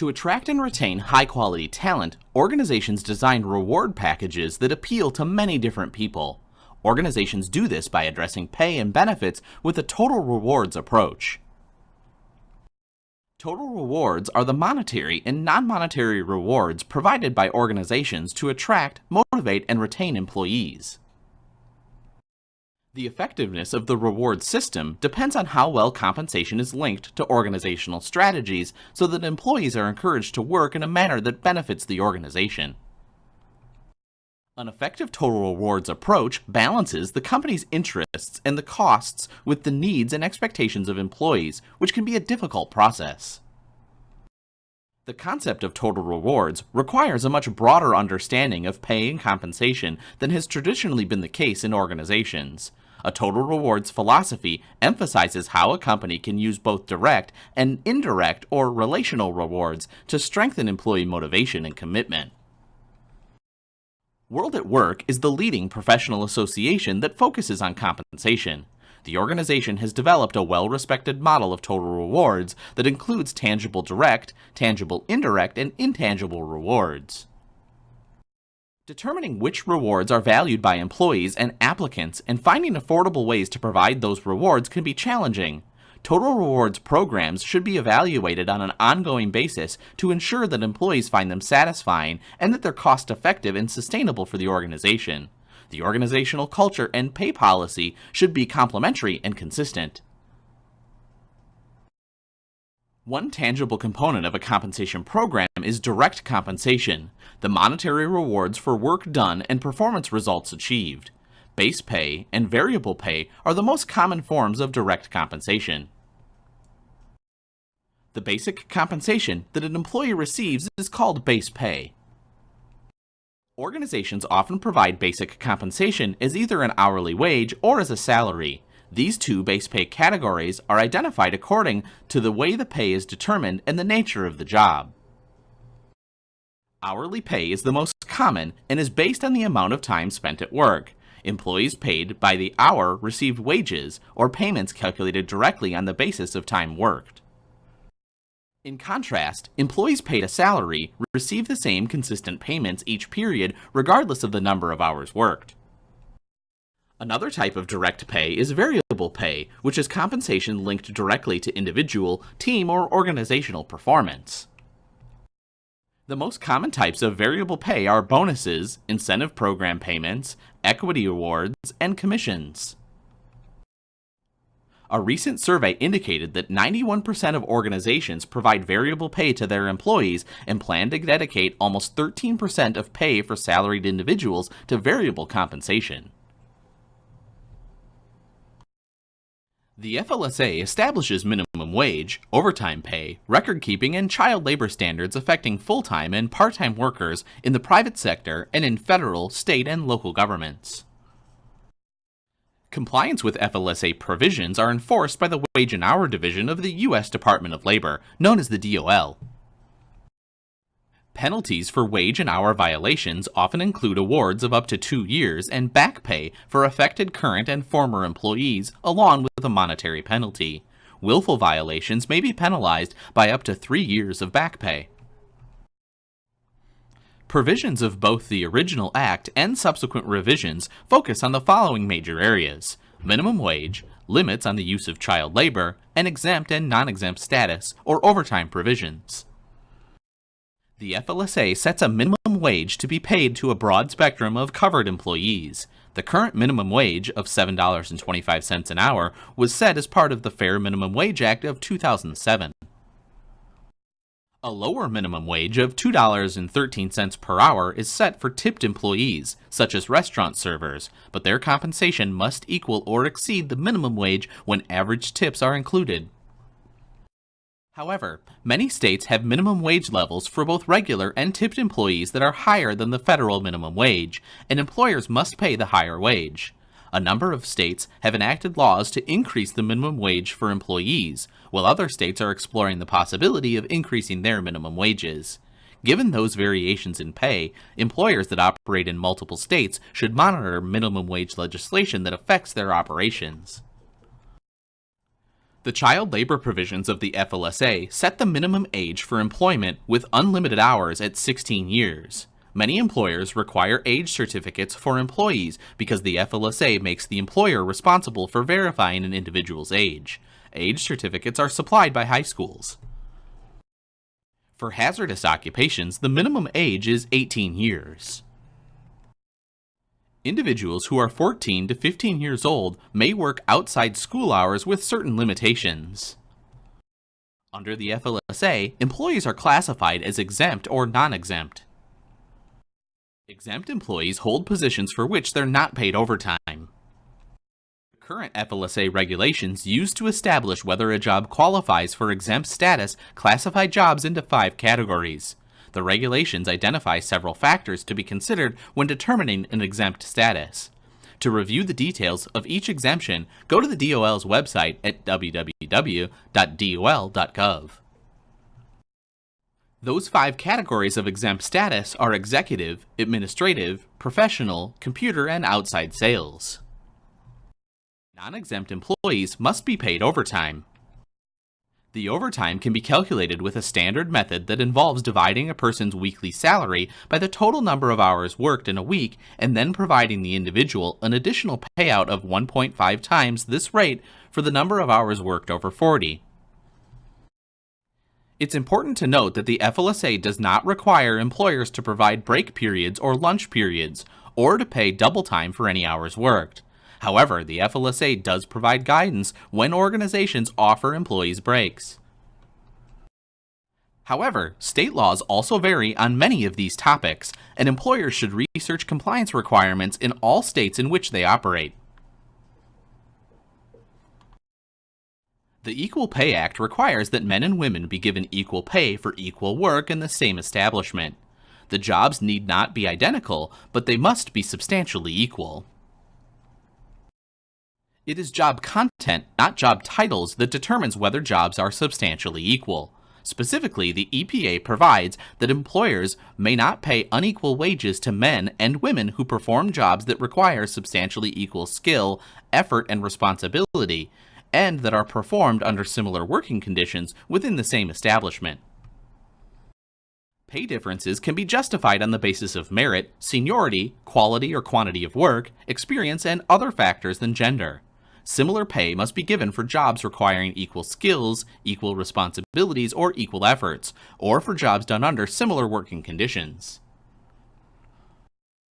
To attract and retain high-quality talent, organizations design reward packages that appeal to many different people. Organizations do this by addressing pay and benefits with a total rewards approach. Total rewards are the monetary and non-monetary rewards provided by organizations to attract, motivate, and retain employees. The effectiveness of the reward system depends on how well compensation is linked to organizational strategies so that employees are encouraged to work in a manner that benefits the organization. An effective total rewards approach balances the company's interests and the costs with the needs and expectations of employees, which can be a difficult process. The concept of total rewards requires a much broader understanding of pay and compensation than has traditionally been the case in organizations. A total rewards philosophy emphasizes how a company can use both direct and indirect or relational rewards to strengthen employee motivation and commitment. World at Work is the leading professional association that focuses on compensation. The organization has developed a well-respected model of total rewards that includes tangible direct, tangible indirect, and intangible rewards. Determining which rewards are valued by employees and applicants and finding affordable ways to provide those rewards can be challenging. Total rewards programs should be evaluated on an ongoing basis to ensure that employees find them satisfying and that they're cost-effective and sustainable for the organization. The organizational culture and pay policy should be complementary and consistent. One tangible component of a compensation program is direct compensation, the monetary rewards for work done and performance results achieved. Base pay and variable pay are the most common forms of direct compensation. The basic compensation that an employee receives is called base pay. Organizations often provide basic compensation as either an hourly wage or as a salary. These two base pay categories are identified according to the way the pay is determined and the nature of the job. Hourly pay is the most common and is based on the amount of time spent at work. Employees paid by the hour receive wages or payments calculated directly on the basis of time worked. In contrast, employees paid a salary receive the same consistent payments each period regardless of the number of hours worked. Another type of direct pay is variable pay, which is compensation linked directly to individual, team, or organizational performance. The most common types of variable pay are bonuses, incentive program payments, equity awards, and commissions. A recent survey indicated that 91% of organizations provide variable pay to their employees and plan to dedicate almost 13% of pay for salaried individuals to variable compensation. The FLSA establishes minimum wage, overtime pay, record-keeping, and child labor standards affecting full-time and part-time workers in the private sector and in federal, state, and local governments. Compliance with FLSA provisions are enforced by the Wage and Hour Division of the U.S. Department of Labor, known as the DOL. Penalties for wage and hour violations often include awards of up to 2 years and back pay for affected current and former employees, along with a monetary penalty. Willful violations may be penalized by up to 3 years of back pay. Provisions of both the original Act and subsequent revisions focus on the following major areas: minimum wage, limits on the use of child labor, and exempt and non-exempt status or overtime provisions. The FLSA sets a minimum wage to be paid to a broad spectrum of covered employees. The current minimum wage of $7.25 an hour was set as part of the Fair Minimum Wage Act of 2007. A lower minimum wage of $2.13 per hour is set for tipped employees, such as restaurant servers, but their compensation must equal or exceed the minimum wage when average tips are included. However, many states have minimum wage levels for both regular and tipped employees that are higher than the federal minimum wage, and employers must pay the higher wage. A number of states have enacted laws to increase the minimum wage for employees, while other states are exploring the possibility of increasing their minimum wages. Given those variations in pay, employers that operate in multiple states should monitor minimum wage legislation that affects their operations. The child labor provisions of the FLSA set the minimum age for employment with unlimited hours at 16 years. Many employers require age certificates for employees because the FLSA makes the employer responsible for verifying an individual's age. Age certificates are supplied by high schools. For hazardous occupations, the minimum age is 18 years. Individuals who are 14 to 15 years old may work outside school hours with certain limitations. Under the FLSA, employees are classified as exempt or non-exempt. Exempt employees hold positions for which they're not paid overtime. Current FLSA regulations used to establish whether a job qualifies for exempt status classify jobs into 5 categories. The regulations identify several factors to be considered when determining an exempt status. To review the details of each exemption, go to the DOL's website at www.dol.gov. Those 5 categories of exempt status are executive, administrative, professional, computer, and outside sales. Non-exempt employees must be paid overtime. The overtime can be calculated with a standard method that involves dividing a person's weekly salary by the total number of hours worked in a week and then providing the individual an additional payout of 1.5 times this rate for the number of hours worked over 40. It's important to note that the FLSA does not require employers to provide break periods or lunch periods, or to pay double time for any hours worked. However, the FLSA does provide guidance when organizations offer employees breaks. However, state laws also vary on many of these topics, and employers should research compliance requirements in all states in which they operate. The Equal Pay Act requires that men and women be given equal pay for equal work in the same establishment. The jobs need not be identical, but they must be substantially equal. It is job content, not job titles, that determines whether jobs are substantially equal. Specifically, the EPA provides that employers may not pay unequal wages to men and women who perform jobs that require substantially equal skill, effort, and responsibility, and that are performed under similar working conditions within the same establishment. Pay differences can be justified on the basis of merit, seniority, quality or quantity of work, experience, and other factors than gender. Similar pay must be given for jobs requiring equal skills, equal responsibilities, or equal efforts, or for jobs done under similar working conditions.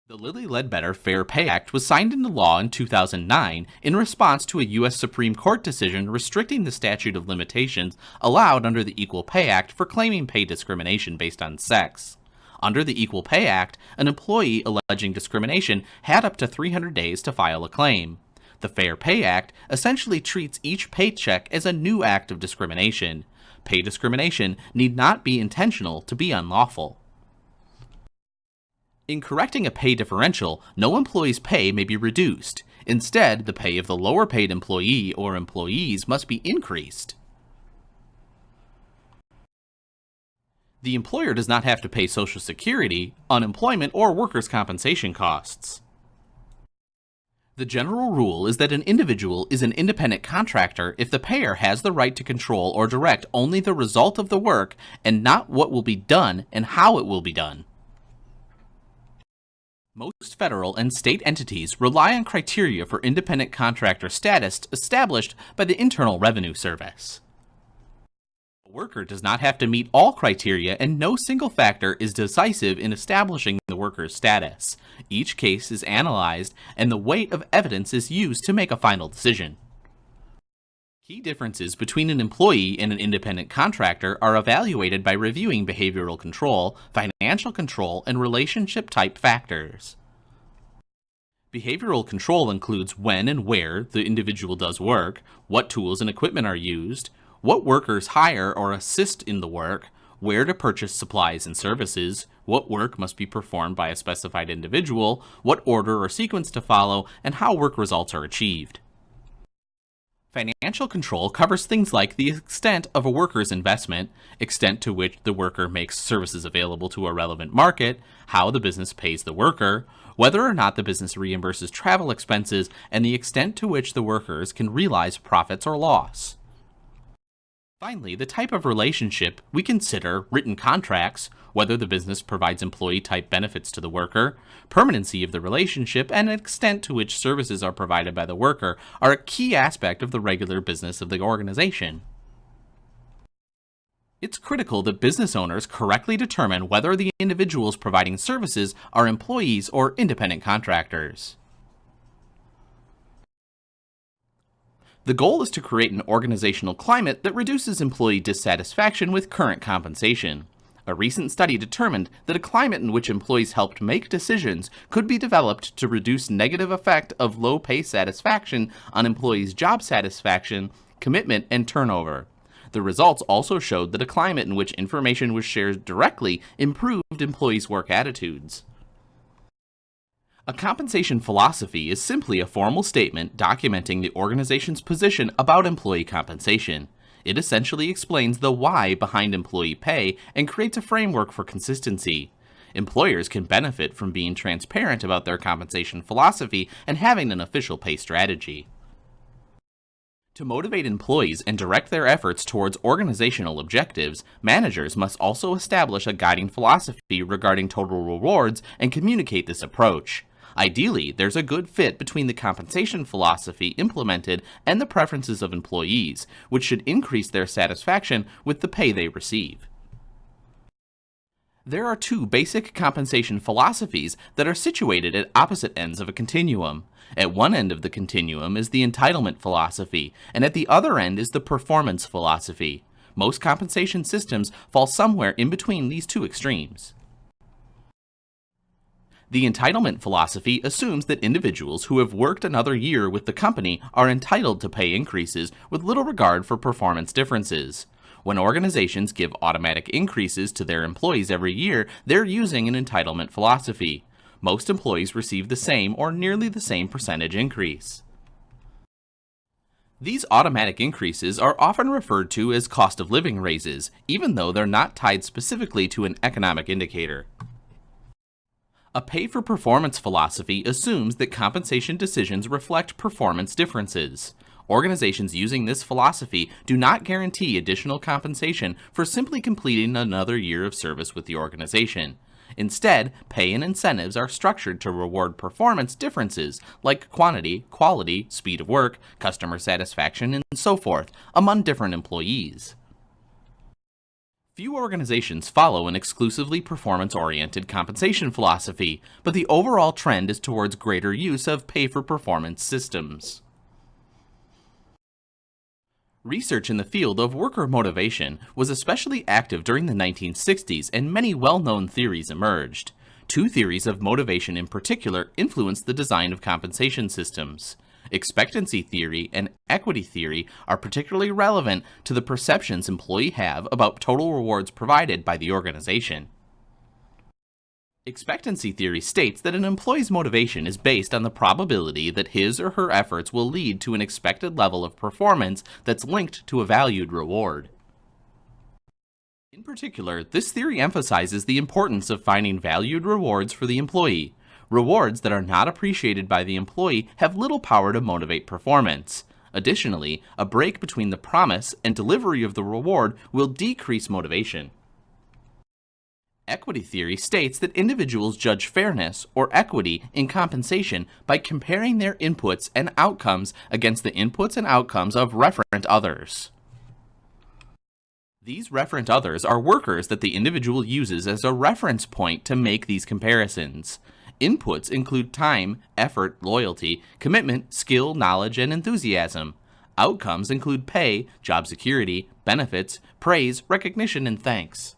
The LILLY-LEDBETTER Fair Pay Act was signed into law in 2009 in response to a U.S. Supreme Court decision restricting the statute of limitations allowed under the Equal Pay Act for claiming pay discrimination based on sex. Under the Equal Pay Act, an employee alleging discrimination had up to 300 days to file a claim. The Fair Pay Act essentially treats each paycheck as a new act of discrimination. Pay discrimination need not be intentional to be unlawful. In correcting a pay differential, no employee's pay may be reduced. Instead, the pay of the lower paid employee or employees must be increased. The employer does not have to pay Social Security, unemployment, or workers' compensation costs. The general rule is that an individual is an independent contractor if the payer has the right to control or direct only the result of the work and not what will be done and how it will be done. Most federal and state entities rely on criteria for independent contractor status established by the Internal Revenue Service. A worker does not have to meet all criteria, and no single factor is decisive in establishing the worker's status. Each case is analyzed, and the weight of evidence is used to make a final decision. Key differences between an employee and an independent contractor are evaluated by reviewing behavioral control, financial control, and relationship-type factors. Behavioral control includes when and where the individual does work, what tools and equipment are used, what workers hire or assist in the work, where to purchase supplies and services, what work must be performed by a specified individual, what order or sequence to follow, and how work results are achieved. Financial control covers things like the extent of a worker's investment, extent to which the worker makes services available to a relevant market, how the business pays the worker, whether or not the business reimburses travel expenses, and the extent to which the workers can realize profits or loss. Finally, the type of relationship we consider written contracts, whether the business provides employee-type benefits to the worker, permanency of the relationship, and an extent to which services are provided by the worker are a key aspect of the regular business of the organization. It's critical that business owners correctly determine whether the individuals providing services are employees or independent contractors. The goal is to create an organizational climate that reduces employee dissatisfaction with current compensation. A recent study determined that a climate in which employees helped make decisions could be developed to reduce negative effect of low pay satisfaction on employees' job satisfaction, commitment, and turnover. The results also showed that a climate in which information was shared directly improved employees' work attitudes. A compensation philosophy is simply a formal statement documenting the organization's position about employee compensation. It essentially explains the why behind employee pay and creates a framework for consistency. Employers can benefit from being transparent about their compensation philosophy and having an official pay strategy. To motivate employees and direct their efforts towards organizational objectives, managers must also establish a guiding philosophy regarding total rewards and communicate this approach. Ideally, there's a good fit between the compensation philosophy implemented and the preferences of employees, which should increase their satisfaction with the pay they receive. There are two basic compensation philosophies that are situated at opposite ends of a continuum. At one end of the continuum is the entitlement philosophy, and at the other end is the performance philosophy. Most compensation systems fall somewhere in between these two extremes. The entitlement philosophy assumes that individuals who have worked another year with the company are entitled to pay increases with little regard for performance differences. When organizations give automatic increases to their employees every year, they're using an entitlement philosophy. Most employees receive the same or nearly the same percentage increase. These automatic increases are often referred to as cost of living raises, even though they're not tied specifically to an economic indicator. A pay-for-performance philosophy assumes that compensation decisions reflect performance differences. Organizations using this philosophy do not guarantee additional compensation for simply completing another year of service with the organization. Instead, pay and incentives are structured to reward performance differences like quantity, quality, speed of work, customer satisfaction, and so forth among different employees. Few organizations follow an exclusively performance-oriented compensation philosophy, but the overall trend is towards greater use of pay-for-performance systems. Research in the field of worker motivation was especially active during the 1960s, and many well-known theories emerged. Two theories of motivation in particular influenced the design of compensation systems. Expectancy theory and equity theory are particularly relevant to the perceptions employees have about total rewards provided by the organization. Expectancy theory states that an employee's motivation is based on the probability that his or her efforts will lead to an expected level of performance that's linked to a valued reward. In particular, this theory emphasizes the importance of finding valued rewards for the employee. Rewards that are not appreciated by the employee have little power to motivate performance. Additionally, a break between the promise and delivery of the reward will decrease motivation. Equity theory states that individuals judge fairness or equity in compensation by comparing their inputs and outcomes against the inputs and outcomes of referent others. These referent others are workers that the individual uses as a reference point to make these comparisons. Inputs include time, effort, loyalty, commitment, skill, knowledge, and enthusiasm. Outcomes include pay, job security, benefits, praise, recognition, and thanks.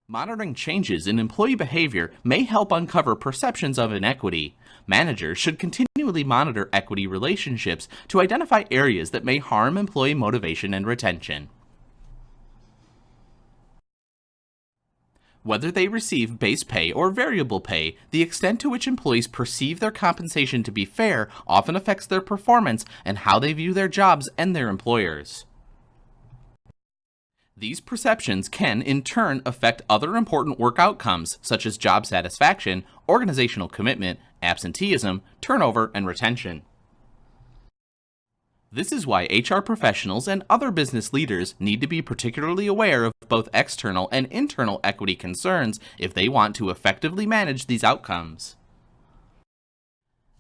Monitoring changes in employee behavior may help uncover perceptions of inequity. Managers should continually monitor equity relationships to identify areas that may harm employee motivation and retention. Whether they receive base pay or variable pay, the extent to which employees perceive their compensation to be fair often affects their performance and how they view their jobs and their employers. These perceptions can, in turn, affect other important work outcomes, such as job satisfaction, organizational commitment, absenteeism, turnover, and retention. This is why HR professionals and other business leaders need to be particularly aware of both external and internal equity concerns if they want to effectively manage these outcomes.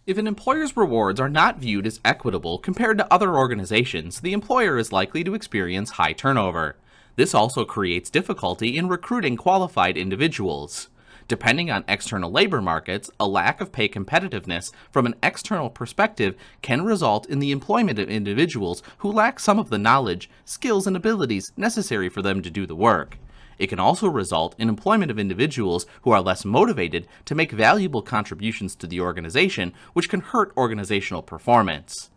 If an employer's rewards are not viewed as equitable compared to other organizations, the employer is likely to experience high turnover. This also creates difficulty in recruiting qualified individuals. Depending on external labor markets, a lack of pay competitiveness from an external perspective can result in the employment of individuals who lack some of the knowledge, skills, and abilities necessary for them to do the work. It can also result in employment of individuals who are less motivated to make valuable contributions to the organization, which can hurt organizational performance.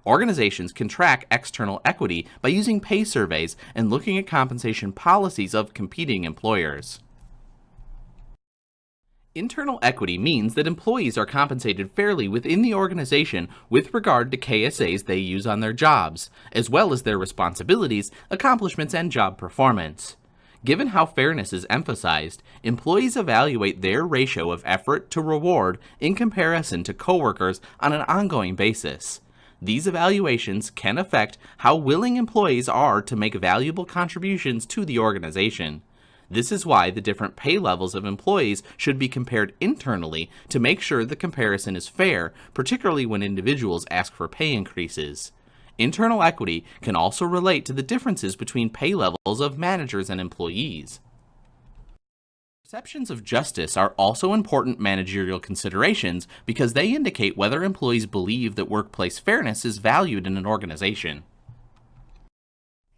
Organizations can track external equity by using pay surveys and looking at compensation policies of competing employers. Internal equity means that employees are compensated fairly within the organization with regard to KSAs they use on their jobs, as well as their responsibilities, accomplishments, and job performance. Given how fairness is emphasized, employees evaluate their ratio of effort to reward in comparison to coworkers on an ongoing basis. These evaluations can affect how willing employees are to make valuable contributions to the organization. This is why the different pay levels of employees should be compared internally to make sure the comparison is fair, particularly when individuals ask for pay increases. Internal equity can also relate to the differences between pay levels of managers and employees. Perceptions of justice are also important managerial considerations because they indicate whether employees believe that workplace fairness is valued in an organization.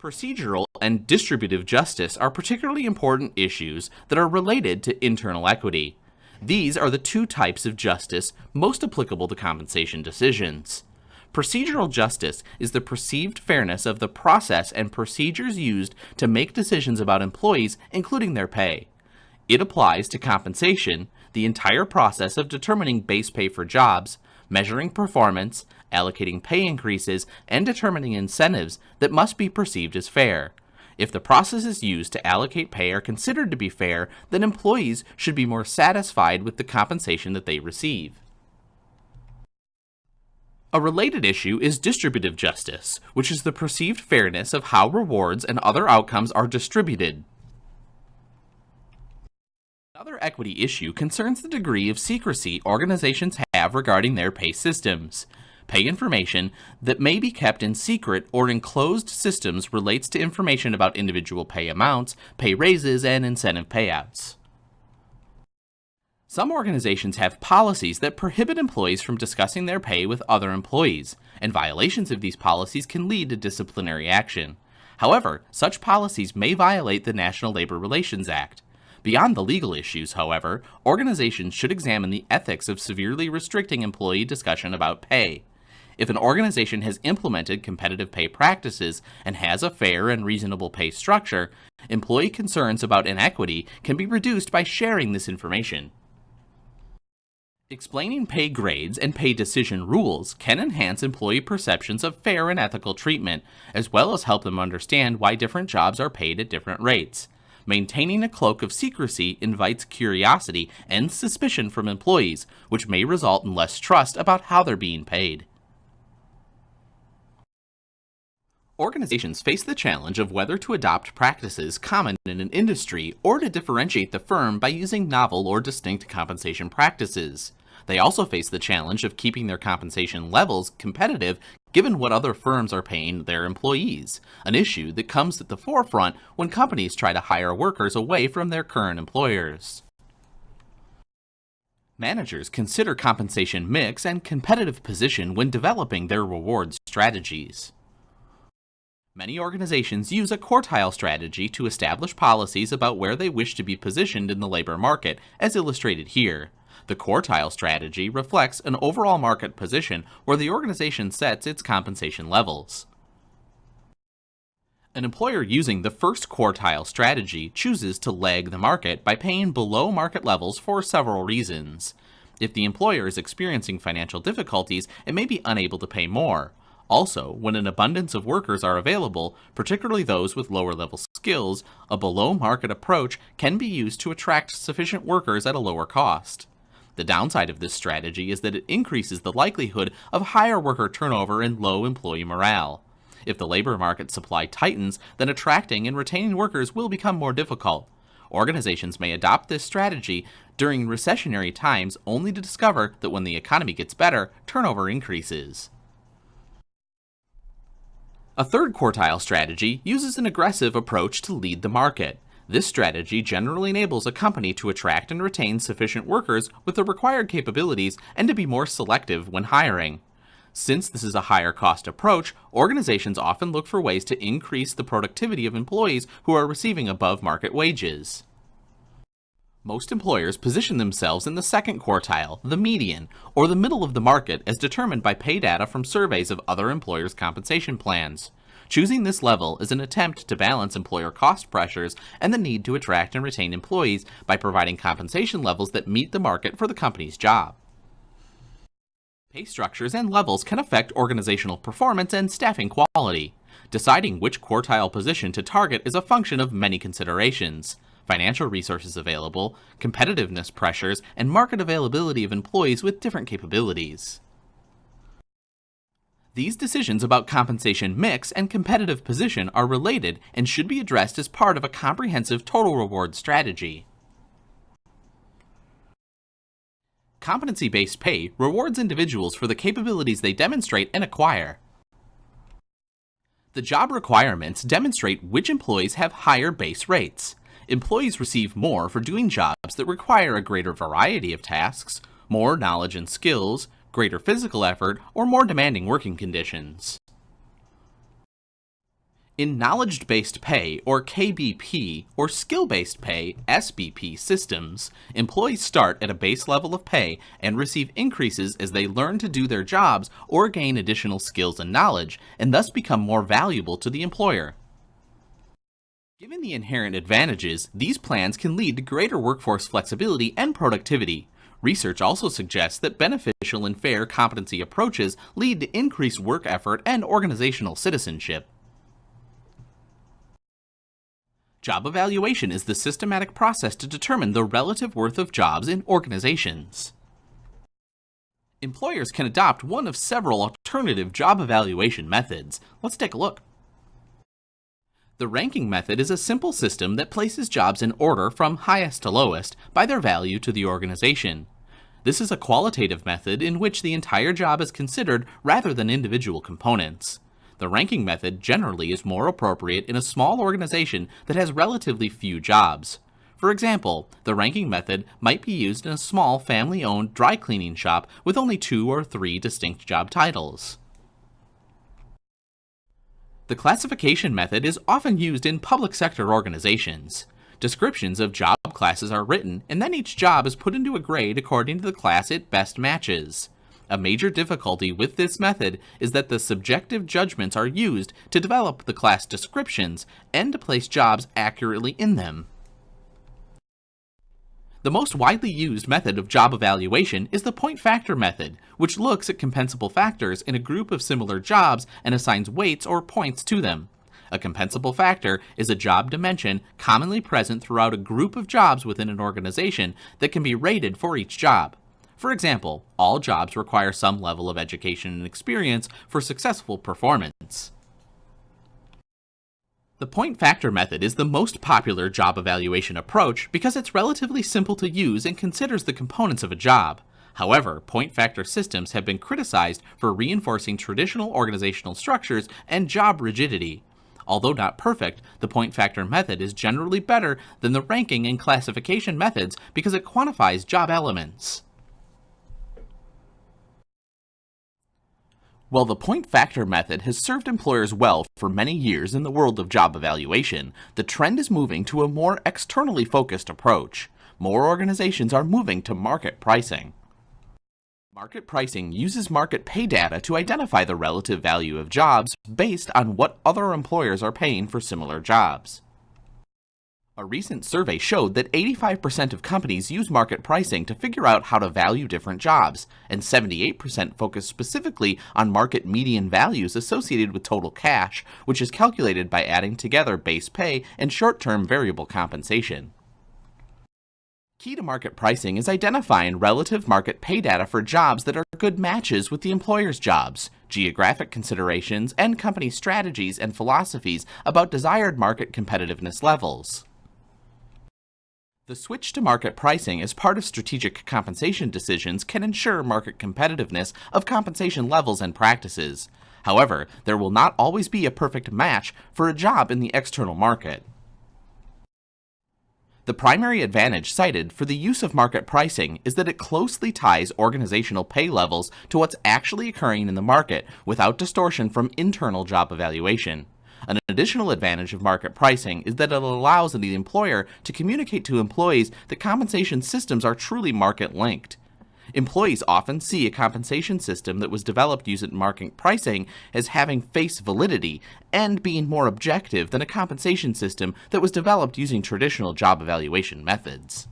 Procedural and distributive justice are particularly important issues that are related to internal equity. These are the two types of justice most applicable to compensation decisions. Procedural justice is the perceived fairness of the process and procedures used to make decisions about employees, including their pay. It applies to compensation, the entire process of determining base pay for jobs, measuring performance, allocating pay increases, and determining incentives that must be perceived as fair. If the processes used to allocate pay are considered to be fair, then employees should be more satisfied with the compensation that they receive. A related issue is distributive justice, which is the perceived fairness of how rewards and other outcomes are distributed. Another equity issue concerns the degree of secrecy organizations have regarding their pay systems. Pay information that may be kept in secret or in closed systems relates to information about individual pay amounts, pay raises, and incentive payouts. Some organizations have policies that prohibit employees from discussing their pay with other employees, and violations of these policies can lead to disciplinary action. However, such policies may violate the National Labor Relations Act. Beyond the legal issues, however, organizations should examine the ethics of severely restricting employee discussion about pay. If an organization has implemented competitive pay practices and has a fair and reasonable pay structure, employee concerns about inequity can be reduced by sharing this information. Explaining pay grades and pay decision rules can enhance employee perceptions of fair and ethical treatment, as well as help them understand why different jobs are paid at different rates. Maintaining a cloak of secrecy invites curiosity and suspicion from employees, which may result in less trust about how they're being paid. Organizations face the challenge of whether to adopt practices common in an industry or to differentiate the firm by using novel or distinct compensation practices. They also face the challenge of keeping their compensation levels competitive given what other firms are paying their employees, an issue that comes at the forefront when companies try to hire workers away from their current employers. Managers consider compensation mix and competitive position when developing their reward strategies. Many organizations use a quartile strategy to establish policies about where they wish to be positioned in the labor market, as illustrated here. The quartile strategy reflects an overall market position where the organization sets its compensation levels. An employer using the first quartile strategy chooses to lag the market by paying below market levels for several reasons. If the employer is experiencing financial difficulties, it may be unable to pay more. Also, when an abundance of workers are available, particularly those with lower-level skills, a below-market approach can be used to attract sufficient workers at a lower cost. The downside of this strategy is that it increases the likelihood of higher worker turnover and low employee morale. If the labor market supply tightens, then attracting and retaining workers will become more difficult. Organizations may adopt this strategy during recessionary times only to discover that when the economy gets better, turnover increases. A third quartile strategy uses an aggressive approach to lead the market. This strategy generally enables a company to attract and retain sufficient workers with the required capabilities and to be more selective when hiring. Since this is a higher cost approach, organizations often look for ways to increase the productivity of employees who are receiving above market wages. Most employers position themselves in the second quartile, the median, or the middle of the market as determined by pay data from surveys of other employers' compensation plans. Choosing this level is an attempt to balance employer cost pressures and the need to attract and retain employees by providing compensation levels that meet the market for the company's job. Pay structures and levels can affect organizational performance and staffing quality. Deciding which quartile position to target is a function of many considerations: financial resources available, competitiveness pressures, and market availability of employees with different capabilities. These decisions about compensation mix and competitive position are related and should be addressed as part of a comprehensive total reward strategy. Competency-based pay rewards individuals for the capabilities they demonstrate and acquire. The job requirements demonstrate which employees have higher base rates. Employees receive more for doing jobs that require a greater variety of tasks, more knowledge and skills, greater physical effort, or more demanding working conditions. In knowledge-based pay, or KBP, or skill-based pay, SBP systems, employees start at a base level of pay and receive increases as they learn to do their jobs or gain additional skills and knowledge, and thus become more valuable to the employer. Given the inherent advantages, these plans can lead to greater workforce flexibility and productivity. Research also suggests that beneficial and fair competency approaches lead to increased work effort and organizational citizenship. Job evaluation is the systematic process to determine the relative worth of jobs in organizations. Employers can adopt one of several alternative job evaluation methods. Let's take a look. The ranking method is a simple system that places jobs in order from highest to lowest by their value to the organization. This is a qualitative method in which the entire job is considered rather than individual components. The ranking method generally is more appropriate in a small organization that has relatively few jobs. For example, the ranking method might be used in a small family-owned dry cleaning shop with only 2 or 3 distinct job titles. The classification method is often used in public sector organizations. Descriptions of job classes are written, and then each job is put into a grade according to the class it best matches. A major difficulty with this method is that the subjective judgments are used to develop the class descriptions and to place jobs accurately in them. The most widely used method of job evaluation is the point factor method, which looks at compensable factors in a group of similar jobs and assigns weights or points to them. A compensable factor is a job dimension commonly present throughout a group of jobs within an organization that can be rated for each job. For example, all jobs require some level of education and experience for successful performance. The point factor method is the most popular job evaluation approach because it's relatively simple to use and considers the components of a job. However, point factor systems have been criticized for reinforcing traditional organizational structures and job rigidity. Although not perfect, the point factor method is generally better than the ranking and classification methods because it quantifies job elements. While the point factor method has served employers well for many years in the world of job evaluation, the trend is moving to a more externally focused approach. More organizations are moving to market pricing. Market pricing uses market pay data to identify the relative value of jobs based on what other employers are paying for similar jobs. A recent survey showed that 85% of companies use market pricing to figure out how to value different jobs, and 78% focus specifically on market median values associated with total cash, which is calculated by adding together base pay and short-term variable compensation. Key to market pricing is identifying relative market pay data for jobs that are good matches with the employer's jobs, geographic considerations, and company strategies and philosophies about desired market competitiveness levels. The switch to market pricing as part of strategic compensation decisions can ensure market competitiveness of compensation levels and practices. However, there will not always be a perfect match for a job in the external market. The primary advantage cited for the use of market pricing is that it closely ties organizational pay levels to what's actually occurring in the market without distortion from internal job evaluation. An additional advantage of market pricing is that it allows the employer to communicate to employees that compensation systems are truly market-linked. Employees often see a compensation system that was developed using market pricing as having face validity and being more objective than a compensation system that was developed using traditional job evaluation methods.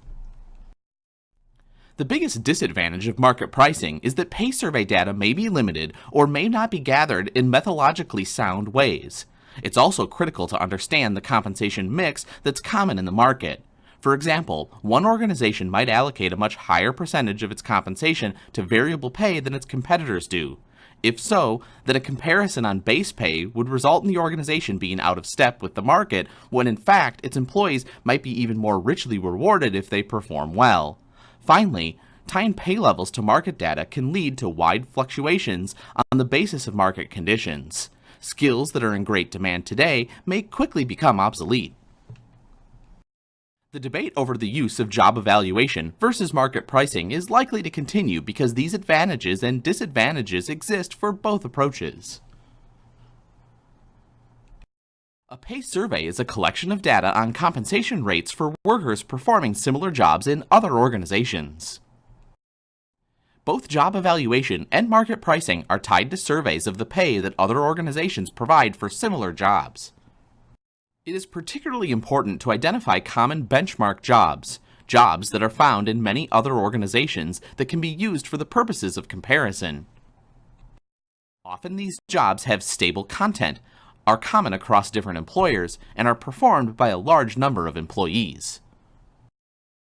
The biggest disadvantage of market pricing is that pay survey data may be limited or may not be gathered in methodologically sound ways. It's also critical to understand the compensation mix that's common in the market. For example, one organization might allocate a much higher percentage of its compensation to variable pay than its competitors do. If so, then a comparison on base pay would result in the organization being out of step with the market, when in fact its employees might be even more richly rewarded if they perform well. Finally, tying pay levels to market data can lead to wide fluctuations on the basis of market conditions. Skills that are in great demand today may quickly become obsolete. The debate over the use of job evaluation versus market pricing is likely to continue because these advantages and disadvantages exist for both approaches. A pay survey is a collection of data on compensation rates for workers performing similar jobs in other organizations. Both job evaluation and market pricing are tied to surveys of the pay that other organizations provide for similar jobs. It is particularly important to identify common benchmark jobs that are found in many other organizations that can be used for the purposes of comparison. Often these jobs have stable content, are common across different employers, and are performed by a large number of employees.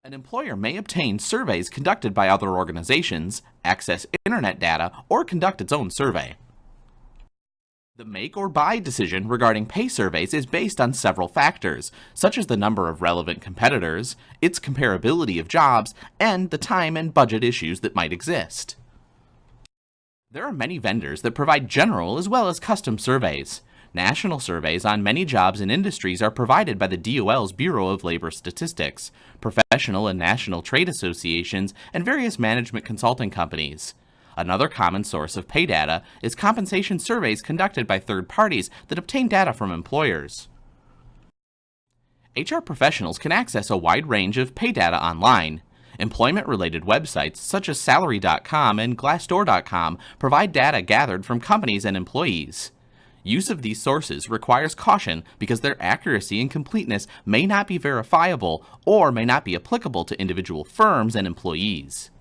An employer may obtain surveys conducted by other organizations, access internet data, or conduct its own survey. The make or buy decision regarding pay surveys is based on several factors, such as the number of relevant competitors, its comparability of jobs, and the time and budget issues that might exist. There are many vendors that provide general as well as custom surveys. National surveys on many jobs and industries are provided by the DOL's Bureau of Labor Statistics, professional and national trade associations, and various management consulting companies. Another common source of pay data is compensation surveys conducted by third parties that obtain data from employers. HR professionals can access a wide range of pay data online. Employment-related websites such as Salary.com and Glassdoor.com provide data gathered from companies and employees. Use of these sources requires caution because their accuracy and completeness may not be verifiable or may not be applicable to individual firms and employees.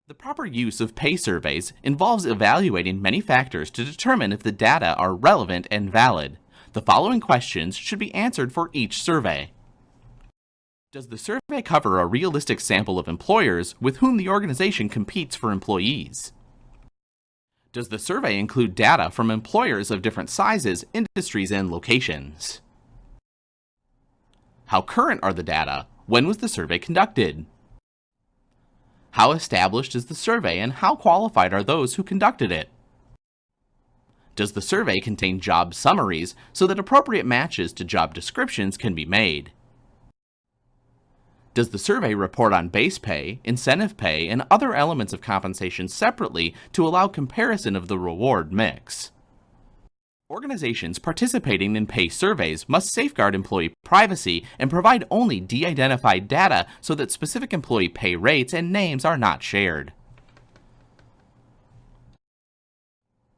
The proper use of pay surveys involves evaluating many factors to determine if the data are relevant and valid. The following questions should be answered for each survey. Does the survey cover a realistic sample of employers with whom the organization competes for employees? Does the survey include data from employers of different sizes, industries, and locations? How current are the data? When was the survey conducted? How established is the survey and how qualified are those who conducted it? Does the survey contain job summaries so that appropriate matches to job descriptions can be made? Does the survey report on base pay, incentive pay, and other elements of compensation separately to allow comparison of the reward mix? Organizations participating in pay surveys must safeguard employee privacy and provide only de-identified data so that specific employee pay rates and names are not shared.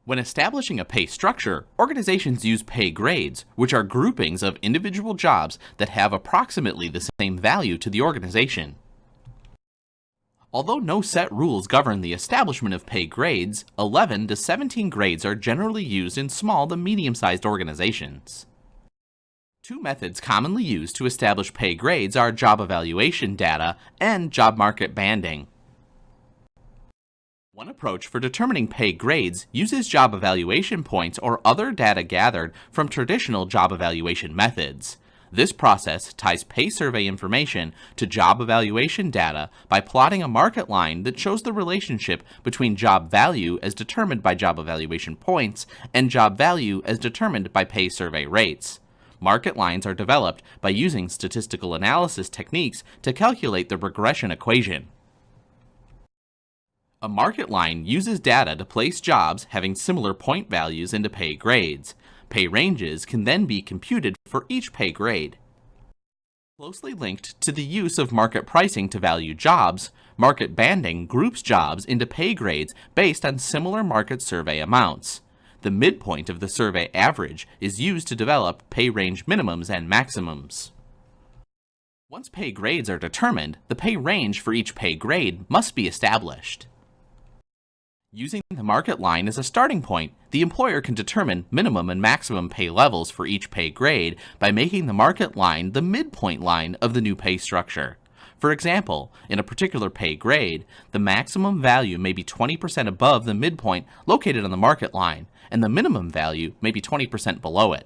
When establishing a pay structure, organizations use pay grades, which are groupings of individual jobs that have approximately the same value to the organization. Although no set rules govern the establishment of pay grades, 11 to 17 grades are generally used in small to medium-sized organizations. Two methods commonly used to establish pay grades are job evaluation data and job market banding. One approach for determining pay grades uses job evaluation points or other data gathered from traditional job evaluation methods. This process ties pay survey information to job evaluation data by plotting a market line that shows the relationship between job value as determined by job evaluation points and job value as determined by pay survey rates. Market lines are developed by using statistical analysis techniques to calculate the regression equation. A market line uses data to place jobs having similar point values into pay grades. Pay ranges can then be computed for each pay grade. Closely linked to the use of market pricing to value jobs, market banding groups jobs into pay grades based on similar market survey amounts. The midpoint of the survey average is used to develop pay range minimums and maximums. Once pay grades are determined, the pay range for each pay grade must be established. Using the market line as a starting point, the employer can determine minimum and maximum pay levels for each pay grade by making the market line the midpoint line of the new pay structure. For example, in a particular pay grade, the maximum value may be 20% above the midpoint located on the market line, and the minimum value may be 20% below it.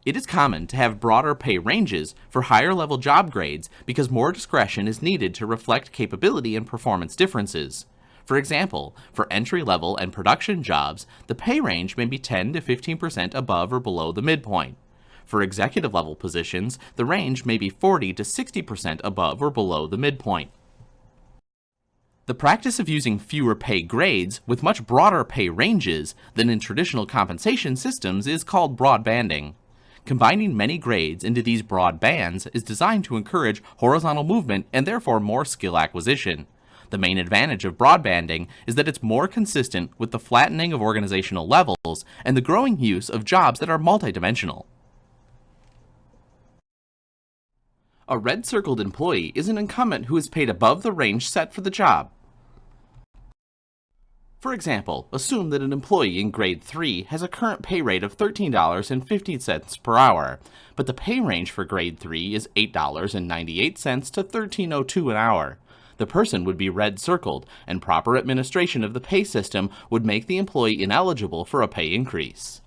It is common to have broader pay ranges for higher-level job grades because more discretion is needed to reflect capability and performance differences. For example, for entry-level and production jobs, the pay range may be 10 to 15% above or below the midpoint. For executive-level positions, the range may be 40 to 60% above or below the midpoint. The practice of using fewer pay grades with much broader pay ranges than in traditional compensation systems is called broad banding. Combining many grades into these broad bands is designed to encourage horizontal movement and therefore more skill acquisition. The main advantage of broad banding is that it's more consistent with the flattening of organizational levels and the growing use of jobs that are multidimensional. A red-circled employee is an incumbent who is paid above the range set for the job. For example, assume that an employee in grade 3 has a current pay rate of $13.50 per hour, but the pay range for grade 3 is $8.98 to $13.02 an hour. The person would be red-circled, and proper administration of the pay system would make the employee ineligible for a pay increase.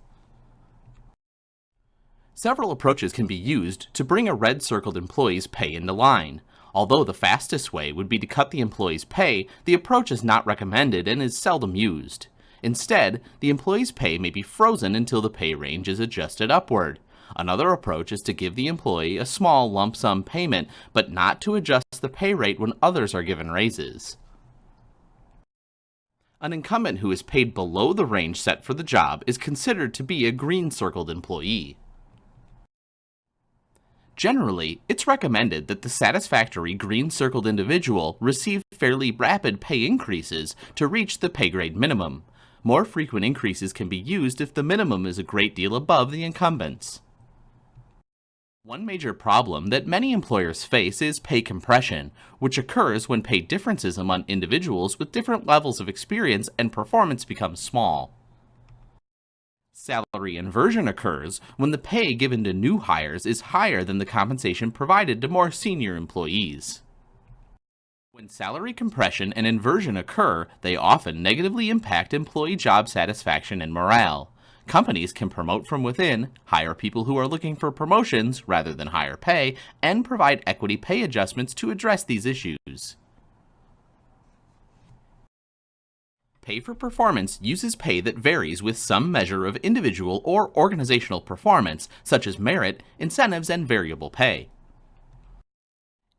Several approaches can be used to bring a red-circled employee's pay into line. Although the fastest way would be to cut the employee's pay, the approach is not recommended and is seldom used. Instead, the employee's pay may be frozen until the pay range is adjusted upward. Another approach is to give the employee a small lump sum payment, but not to adjust the pay rate when others are given raises. An incumbent who is paid below the range set for the job is considered to be a green-circled employee. Generally, it's recommended that the satisfactory green-circled individual receive fairly rapid pay increases to reach the pay grade minimum. More frequent increases can be used if the minimum is a great deal above the incumbent's. One major problem that many employers face is pay compression, which occurs when pay differences among individuals with different levels of experience and performance become small. Salary inversion occurs when the pay given to new hires is higher than the compensation provided to more senior employees. When salary compression and inversion occur, they often negatively impact employee job satisfaction and morale. Companies can promote from within, hire people who are looking for promotions rather than higher pay, and provide equity pay adjustments to address these issues. Pay for performance uses pay that varies with some measure of individual or organizational performance, such as merit, incentives, and variable pay.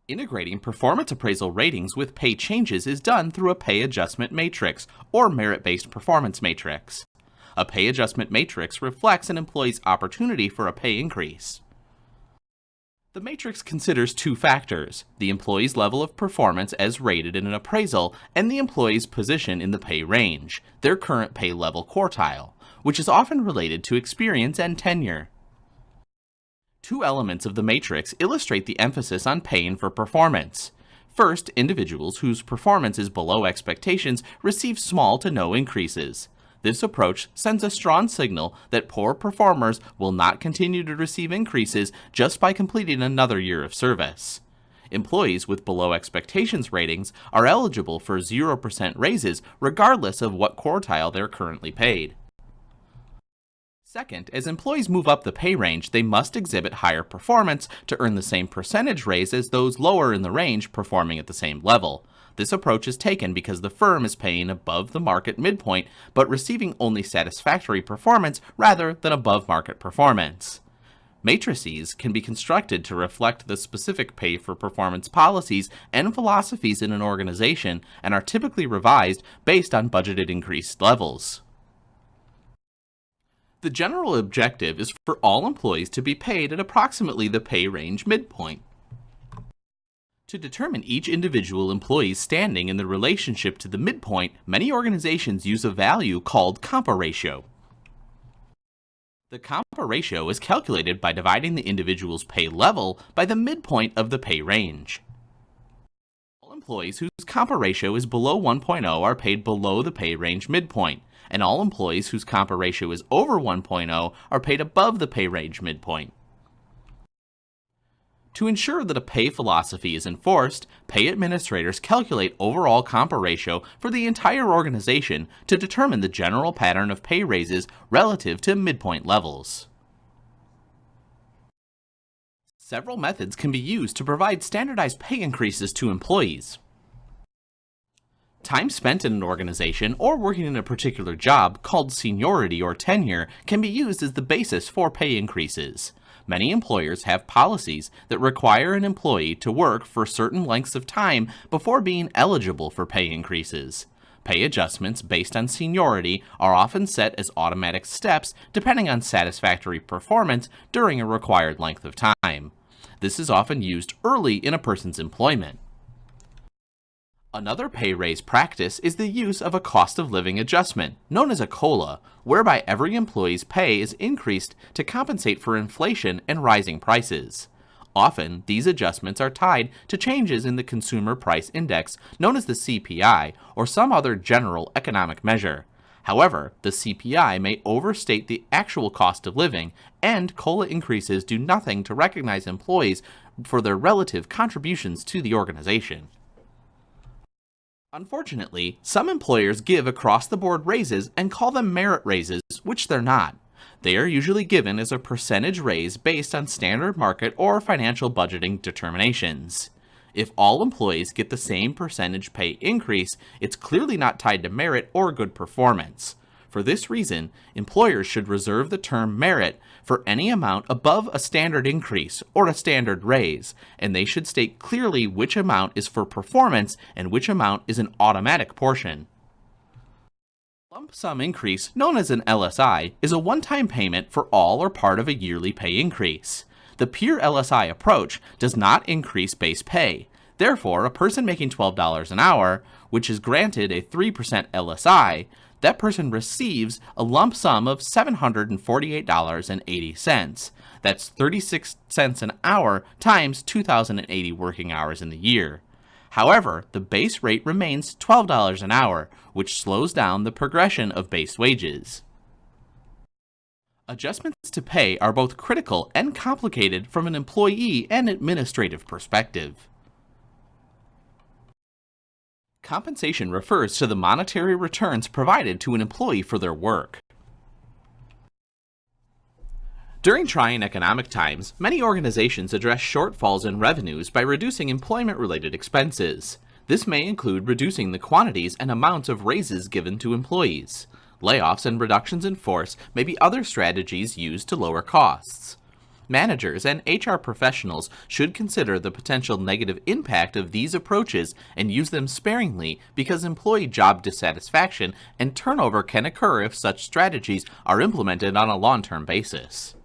Integrating performance appraisal ratings with pay changes is done through a pay adjustment matrix or merit-based performance matrix. A pay adjustment matrix reflects an employee's opportunity for a pay increase. The matrix considers two factors: the employee's level of performance as rated in an appraisal and the employee's position in the pay range, their current pay level quartile, which is often related to experience and tenure. Two elements of the matrix illustrate the emphasis on paying for performance. First, individuals whose performance is below expectations receive small to no increases. This approach sends a strong signal that poor performers will not continue to receive increases just by completing another year of service. Employees with below expectations ratings are eligible for 0% raises regardless of what quartile they're currently paid. Second, as employees move up the pay range, they must exhibit higher performance to earn the same percentage raise as those lower in the range performing at the same level. This approach is taken because the firm is paying above the market midpoint but receiving only satisfactory performance rather than above market performance. Matrices can be constructed to reflect the specific pay for performance policies and philosophies in an organization and are typically revised based on budgeted increased levels. The general objective is for all employees to be paid at approximately the pay range midpoint. To determine each individual employee's standing in the relationship to the midpoint, many organizations use a value called COMPA-RATIO. The COMPA-RATIO is calculated by dividing the individual's pay level by the midpoint of the pay range. All employees whose COMPA-RATIO is below 1.0 are paid below the pay range midpoint, and all employees whose COMPA-RATIO is over 1.0 are paid above the pay range midpoint. To ensure that a pay philosophy is enforced, pay administrators calculate overall COMPA-RATIO for the entire organization to determine the general pattern of pay raises relative to midpoint levels. Several methods can be used to provide standardized pay increases to employees. Time spent in an organization or working in a particular job, called seniority or tenure, can be used as the basis for pay increases. Many employers have policies that require an employee to work for certain lengths of time before being eligible for pay increases. Pay adjustments based on seniority are often set as automatic steps depending on satisfactory performance during a required length of time. This is often used early in a person's employment. Another pay raise practice is the use of a cost of living adjustment, known as a COLA, whereby every employee's pay is increased to compensate for inflation and rising prices. Often, these adjustments are tied to changes in the Consumer Price Index, known as the CPI, or some other general economic measure. However, the CPI may overstate the actual cost of living, and COLA increases do nothing to recognize employees for their relative contributions to the organization. Unfortunately, some employers give across-the-board raises and call them merit raises, which they're not. They are usually given as a percentage raise based on standard market or financial budgeting determinations. If all employees get the same percentage pay increase, it's clearly not tied to merit or good performance. For this reason, employers should reserve the term merit for any amount above a standard increase or a standard raise, and they should state clearly which amount is for performance and which amount is an automatic portion. Lump sum increase, known as an LSI, is a one-time payment for all or part of a yearly pay increase. The pure LSI approach does not increase base pay. Therefore, a person making $12 an hour, which is granted a 3% LSI, that person receives a lump sum of $748.80. That's 36 cents an hour times 2,080 working hours in the year. However, the base rate remains $12 an hour, which slows down the progression of base wages. Adjustments to pay are both critical and complicated from an employee and administrative perspective. Compensation refers to the monetary returns provided to an employee for their work. During trying economic times, many organizations address shortfalls in revenues by reducing employment-related expenses. This may include reducing the quantities and amounts of raises given to employees. Layoffs and reductions in force may be other strategies used to lower costs. Managers and HR professionals should consider the potential negative impact of these approaches and use them sparingly because employee job dissatisfaction and turnover can occur if such strategies are implemented on a long-term basis.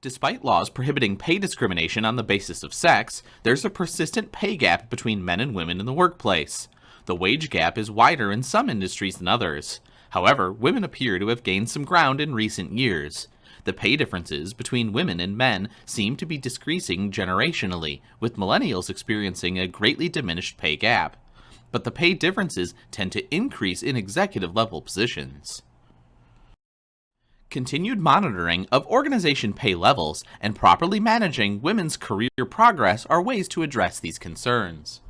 Despite laws prohibiting pay discrimination on the basis of sex, there's a persistent pay gap between men and women in the workplace. The wage gap is wider in some industries than others. However, women appear to have gained some ground in recent years. The pay differences between women and men seem to be decreasing generationally, with millennials experiencing a greatly diminished pay gap. but the pay differences tend to increase in executive-level positions. Continued monitoring of organization pay levels and properly managing women's career progress are ways to address these concerns.